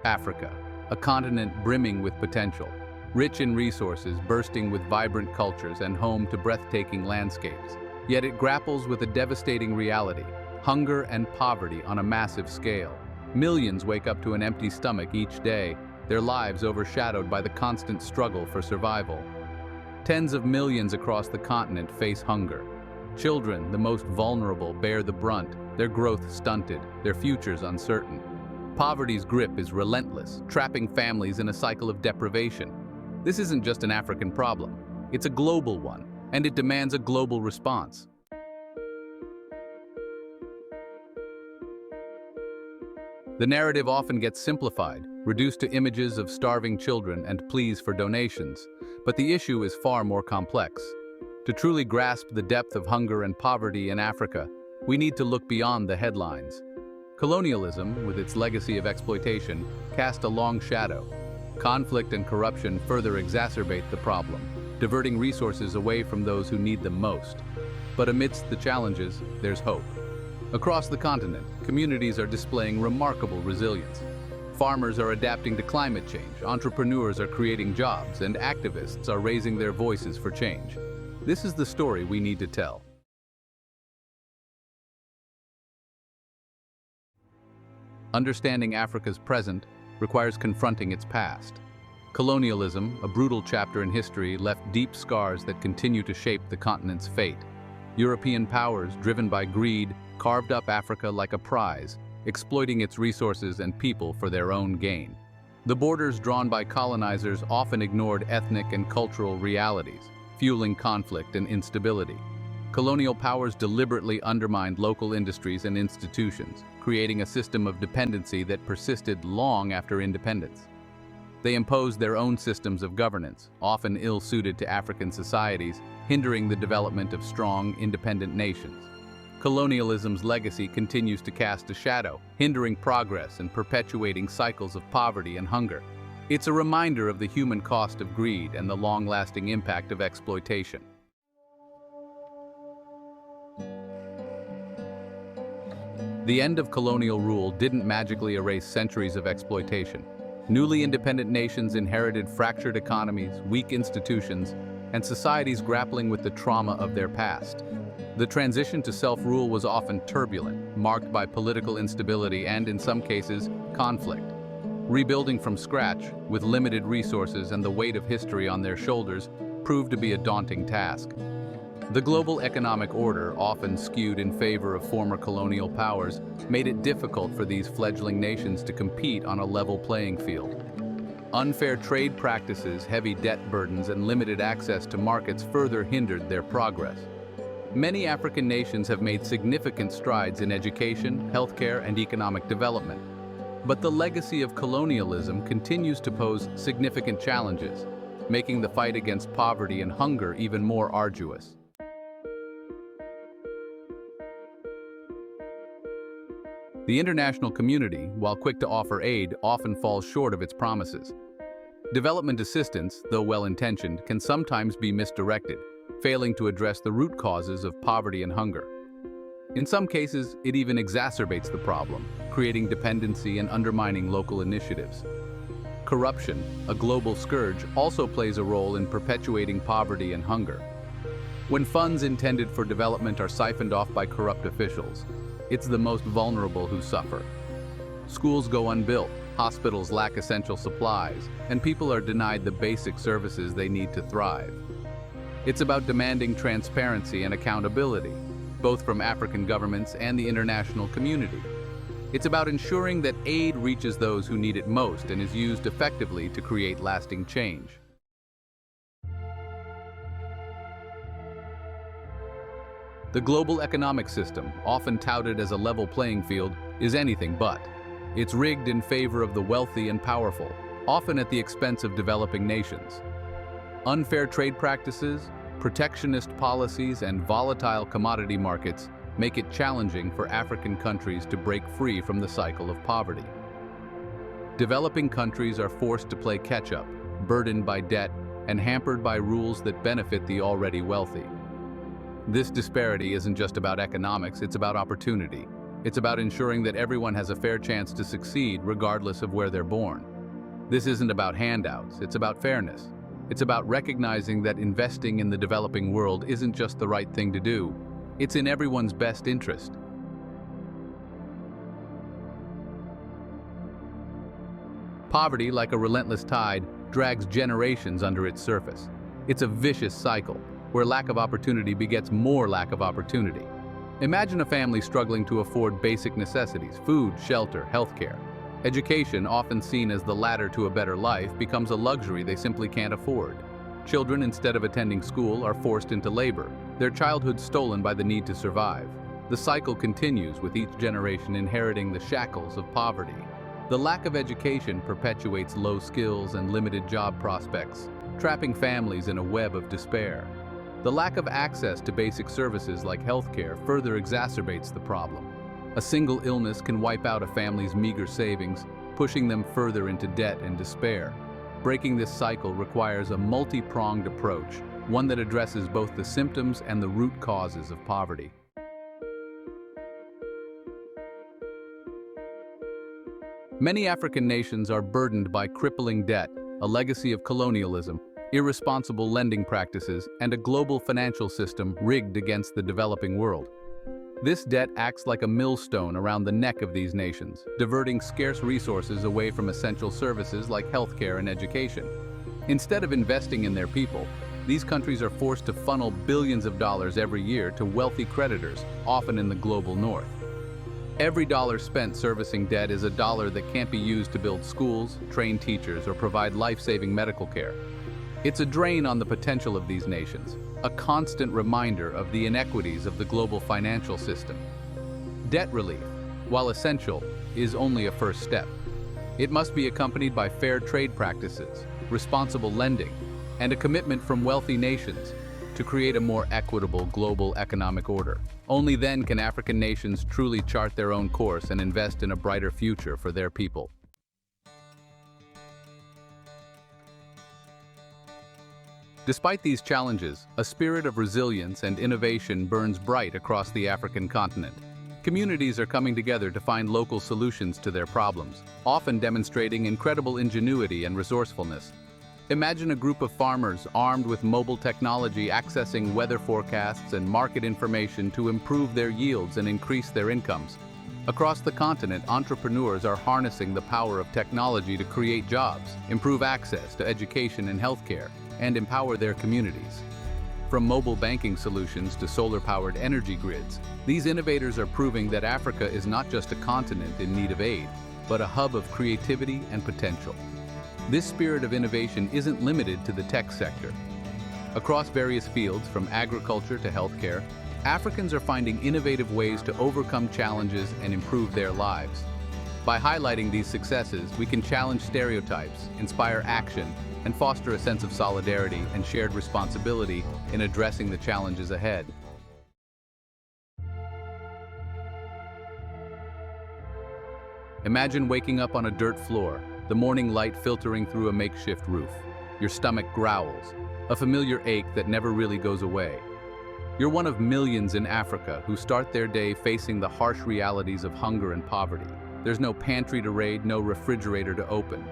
Africa, a continent brimming with potential, rich in resources, bursting with vibrant cultures, and home to breathtaking landscapes. Yet it grapples with a devastating reality: hunger and poverty on a massive scale. Millions wake up to an empty stomach each day, their lives overshadowed by the constant struggle for survival. Tens of millions across the continent face hunger. Children, the most vulnerable, bear the brunt, their growth stunted, their futures uncertain. Poverty's grip is relentless, trapping families in a cycle of deprivation. This isn't just an African problem, it's a global one, and it demands a global response. The narrative often gets simplified, reduced to images of starving children and pleas for donations, but the issue is far more complex. To truly grasp the depth of hunger and poverty in Africa, we need to look beyond the headlines. Colonialism, with its legacy of exploitation, cast a long shadow. Conflict and corruption further exacerbate the problem, diverting resources away from those who need them most. But amidst the challenges, there's hope. Across the continent, communities are displaying remarkable resilience. Farmers are adapting to climate change, entrepreneurs are creating jobs, and activists are raising their voices for change. This is the story we need to tell. Understanding Africa's present requires confronting its past. Colonialism, a brutal chapter in history, left deep scars that continue to shape the continent's fate. European powers, driven by greed, carved up Africa like a prize, exploiting its resources and people for their own gain. The borders drawn by colonizers often ignored ethnic and cultural realities, fueling conflict and instability. Colonial powers deliberately undermined local industries and institutions, creating a system of dependency that persisted long after independence. They imposed their own systems of governance, often ill-suited to African societies, hindering the development of strong, independent nations. Colonialism's legacy continues to cast a shadow, hindering progress and perpetuating cycles of poverty and hunger. It's a reminder of the human cost of greed and the long-lasting impact of exploitation. The end of colonial rule didn't magically erase centuries of exploitation. Newly independent nations inherited fractured economies, weak institutions, and societies grappling with the trauma of their past. The transition to self-rule was often turbulent, marked by political instability and, in some cases, conflict. Rebuilding from scratch, with limited resources and the weight of history on their shoulders, proved to be a daunting task. The global economic order, often skewed in favor of former colonial powers, made it difficult for these fledgling nations to compete on a level playing field. Unfair trade practices, heavy debt burdens, and limited access to markets further hindered their progress. Many African nations have made significant strides in education, healthcare, and economic development. But the legacy of colonialism continues to pose significant challenges, making the fight against poverty and hunger even more arduous. The international community, while quick to offer aid, often falls short of its promises. Development assistance, though well-intentioned, can sometimes be misdirected, failing to address the root causes of poverty and hunger. In some cases, it even exacerbates the problem, creating dependency and undermining local initiatives. Corruption, a global scourge, also plays a role in perpetuating poverty and hunger. When funds intended for development are siphoned off by corrupt officials, it's the most vulnerable who suffer. Schools go unbuilt, hospitals lack essential supplies, and people are denied the basic services they need to thrive. It's about demanding transparency and accountability, both from African governments and the international community. It's about ensuring that aid reaches those who need it most and is used effectively to create lasting change. The global economic system, often touted as a level playing field, is anything but. It's rigged in favor of the wealthy and powerful, often at the expense of developing nations. Unfair trade practices, protectionist policies, and volatile commodity markets make it challenging for African countries to break free from the cycle of poverty. Developing countries are forced to play catch-up, burdened by debt and hampered by rules that benefit the already wealthy. This disparity isn't just about economics, it's about opportunity. It's about ensuring that everyone has a fair chance to succeed regardless of where they're born. This isn't about handouts, it's about fairness. It's about recognizing that investing in the developing world isn't just the right thing to do, it's in everyone's best interest. Poverty, like a relentless tide, drags generations under its surface. It's a vicious cycle, where lack of opportunity begets more lack of opportunity. Imagine a family struggling to afford basic necessities: food, shelter, healthcare. Education, often seen as the ladder to a better life, becomes a luxury they simply can't afford. Children, instead of attending school, are forced into labor, their childhood stolen by the need to survive. The cycle continues, with each generation inheriting the shackles of poverty. The lack of education perpetuates low skills and limited job prospects, trapping families in a web of despair. The lack of access to basic services like healthcare further exacerbates the problem. A single illness can wipe out a family's meager savings, pushing them further into debt and despair. Breaking this cycle requires a multi-pronged approach, one that addresses both the symptoms and the root causes of poverty. Many African nations are burdened by crippling debt, a legacy of colonialism, irresponsible lending practices, and a global financial system rigged against the developing world. This debt acts like a millstone around the neck of these nations, diverting scarce resources away from essential services like healthcare and education. Instead of investing in their people, these countries are forced to funnel billions of dollars every year to wealthy creditors, often in the global north. Every dollar spent servicing debt is a dollar that can't be used to build schools, train teachers, or provide life-saving medical care. It's a drain on the potential of these nations, a constant reminder of the inequities of the global financial system. Debt relief, while essential, is only a first step. It must be accompanied by fair trade practices, responsible lending, and a commitment from wealthy nations to create a more equitable global economic order. Only then can African nations truly chart their own course and invest in a brighter future for their people. Despite these challenges, a spirit of resilience and innovation burns bright across the African continent. Communities are coming together to find local solutions to their problems, often demonstrating incredible ingenuity and resourcefulness. Imagine a group of farmers armed with mobile technology accessing weather forecasts and market information to improve their yields and increase their incomes. Across the continent, entrepreneurs are harnessing the power of technology to create jobs, improve access to education and healthcare, and empower their communities. From mobile banking solutions to solar-powered energy grids, these innovators are proving that Africa is not just a continent in need of aid, but a hub of creativity and potential. This spirit of innovation isn't limited to the tech sector. Across various fields, from agriculture to healthcare, Africans are finding innovative ways to overcome challenges and improve their lives. By highlighting these successes, we can challenge stereotypes, inspire action, and foster a sense of solidarity and shared responsibility in addressing the challenges ahead. Imagine waking up on a dirt floor, the morning light filtering through a makeshift roof. Your stomach growls, a familiar ache that never really goes away. You're one of millions in Africa who start their day facing the harsh realities of hunger and poverty. There's no pantry to raid, no refrigerator to open.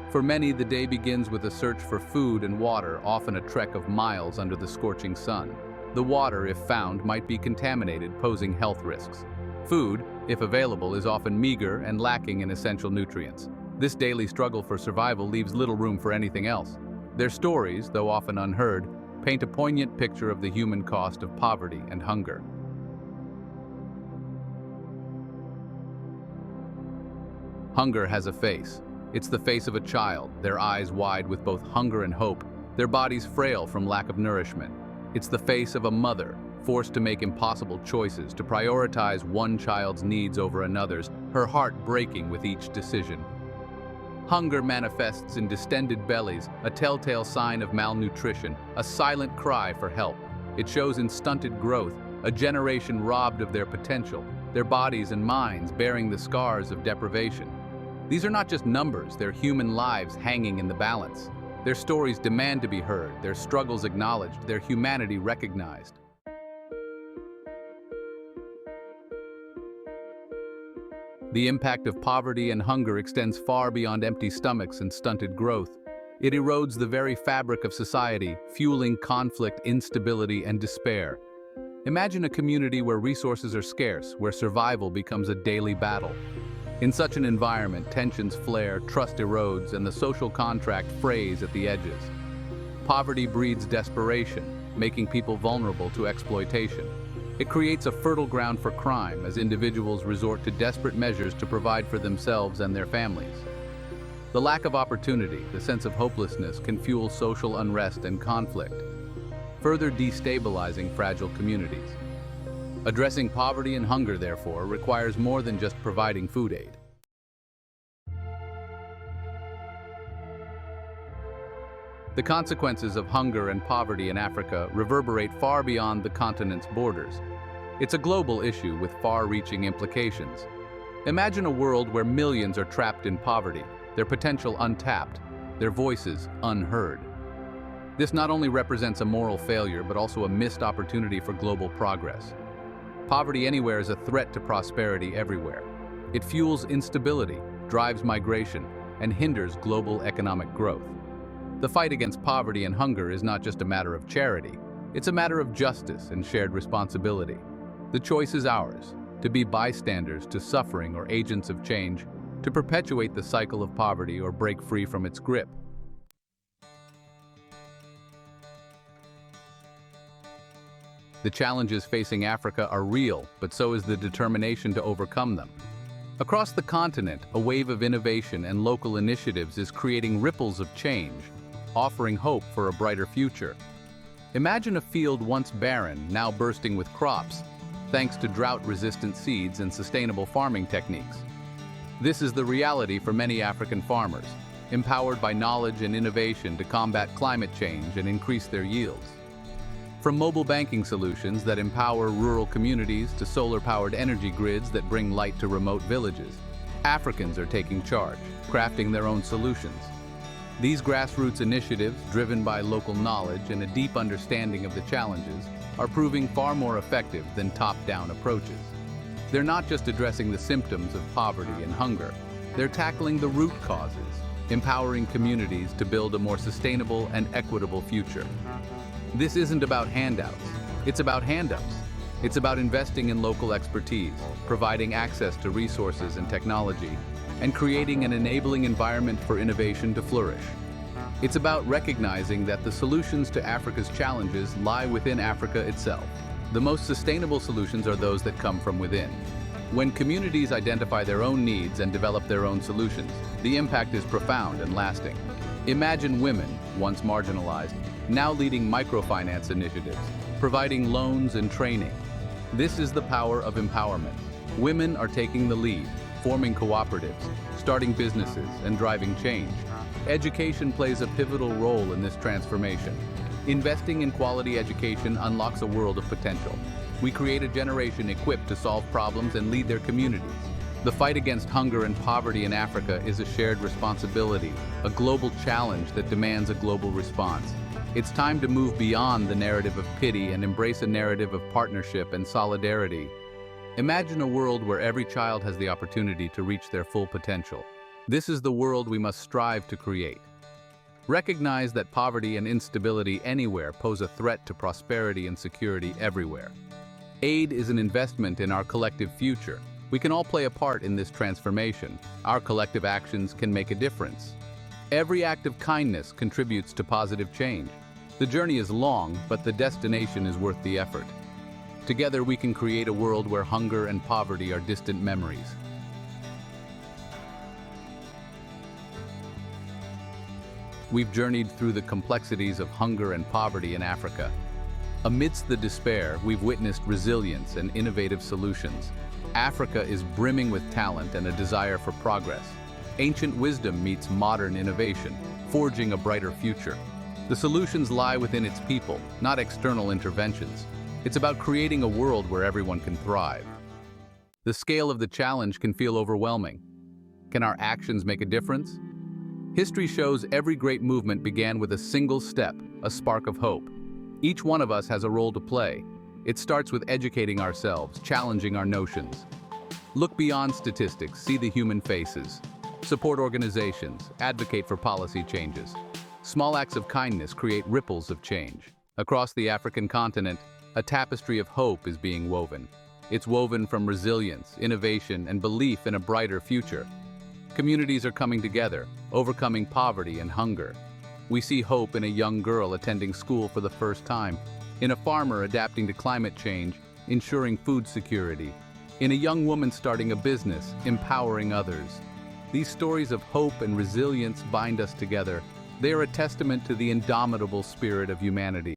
For many, the day begins with a search for food and water, often a trek of miles under the scorching sun. The water, if found, might be contaminated, posing health risks. Food, if available, is often meager and lacking in essential nutrients. This daily struggle for survival leaves little room for anything else. Their stories, though often unheard, paint a poignant picture of the human cost of poverty and hunger. Hunger has a face. It's the face of a child, their eyes wide with both hunger and hope, their bodies frail from lack of nourishment. It's the face of a mother, forced to make impossible choices, to prioritize one child's needs over another's, her heart breaking with each decision. Hunger manifests in distended bellies, a telltale sign of malnutrition, a silent cry for help. It shows in stunted growth, a generation robbed of their potential, their bodies and minds bearing the scars of deprivation. These are not just numbers, they're human lives hanging in the balance. Their stories demand to be heard, their struggles acknowledged, their humanity recognized. The impact of poverty and hunger extends far beyond empty stomachs and stunted growth. It erodes the very fabric of society, fueling conflict, instability, and despair. Imagine a community where resources are scarce, where survival becomes a daily battle. In such an environment, tensions flare, trust erodes, and the social contract frays at the edges. Poverty breeds desperation, making people vulnerable to exploitation. It creates a fertile ground for crime as individuals resort to desperate measures to provide for themselves and their families. The lack of opportunity, the sense of hopelessness, can fuel social unrest and conflict, further destabilizing fragile communities. Addressing poverty and hunger, therefore, requires more than just providing food aid. The consequences of hunger and poverty in Africa reverberate far beyond the continent's borders. It's a global issue with far-reaching implications. Imagine a world where millions are trapped in poverty, their potential untapped, their voices unheard. This not only represents a moral failure, but also a missed opportunity for global progress. Poverty anywhere is a threat to prosperity everywhere. It fuels instability, drives migration, and hinders global economic growth. The fight against poverty and hunger is not just a matter of charity, it's a matter of justice and shared responsibility. The choice is ours, to be bystanders to suffering or agents of change, to perpetuate the cycle of poverty or break free from its grip. The challenges facing Africa are real, but so is the determination to overcome them. Across the continent, a wave of innovation and local initiatives is creating ripples of change, offering hope for a brighter future. Imagine a field once barren, now bursting with crops, thanks to drought-resistant seeds and sustainable farming techniques. This is the reality for many African farmers, empowered by knowledge and innovation to combat climate change and increase their yields. From mobile banking solutions that empower rural communities to solar-powered energy grids that bring light to remote villages, Africans are taking charge, crafting their own solutions. These grassroots initiatives, driven by local knowledge and a deep understanding of the challenges, are proving far more effective than top-down approaches. They're not just addressing the symptoms of poverty and hunger, they're tackling the root causes, empowering communities to build a more sustainable and equitable future. This isn't about handouts, it's about hand-ups. It's about investing in local expertise, providing access to resources and technology, and creating an enabling environment for innovation to flourish. It's about recognizing that the solutions to Africa's challenges lie within Africa itself. The most sustainable solutions are those that come from within. When communities identify their own needs and develop their own solutions, the impact is profound and lasting. Imagine women, once marginalized, now leading microfinance initiatives, providing loans and training. This is the power of empowerment. Women are taking the lead, forming cooperatives, starting businesses, and driving change. Education plays a pivotal role in this transformation. Investing in quality education unlocks a world of potential. We create a generation equipped to solve problems and lead their communities. The fight against hunger and poverty in Africa is a shared responsibility, a global challenge that demands a global response. It's time to move beyond the narrative of pity and embrace a narrative of partnership and solidarity. Imagine a world where every child has the opportunity to reach their full potential. This is the world we must strive to create. Recognize that poverty and instability anywhere pose a threat to prosperity and security everywhere. Aid is an investment in our collective future. We can all play a part in this transformation. Our collective actions can make a difference. Every act of kindness contributes to positive change. The journey is long, but the destination is worth the effort. Together we can create a world where hunger and poverty are distant memories. We've journeyed through the complexities of hunger and poverty in Africa. Amidst the despair, we've witnessed resilience and innovative solutions. Africa is brimming with talent and a desire for progress. Ancient wisdom meets modern innovation, forging a brighter future. The solutions lie within its people, not external interventions. It's about creating a world where everyone can thrive. The scale of the challenge can feel overwhelming. Can our actions make a difference? History shows every great movement began with a single step, a spark of hope. Each one of us has a role to play. It starts with educating ourselves, challenging our notions, Look beyond statistics, see the human faces. Support organizations, advocate for policy changes. Small acts of kindness create ripples of change. Across the African continent, a tapestry of hope is being woven. It's woven from resilience, innovation, and belief in a brighter future. Communities are coming together, overcoming poverty and hunger. We see hope in a young girl attending school for the first time, in a farmer adapting to climate change, ensuring food security, in a young woman starting a business, empowering others. These stories of hope and resilience bind us together. They are a testament to the indomitable spirit of humanity.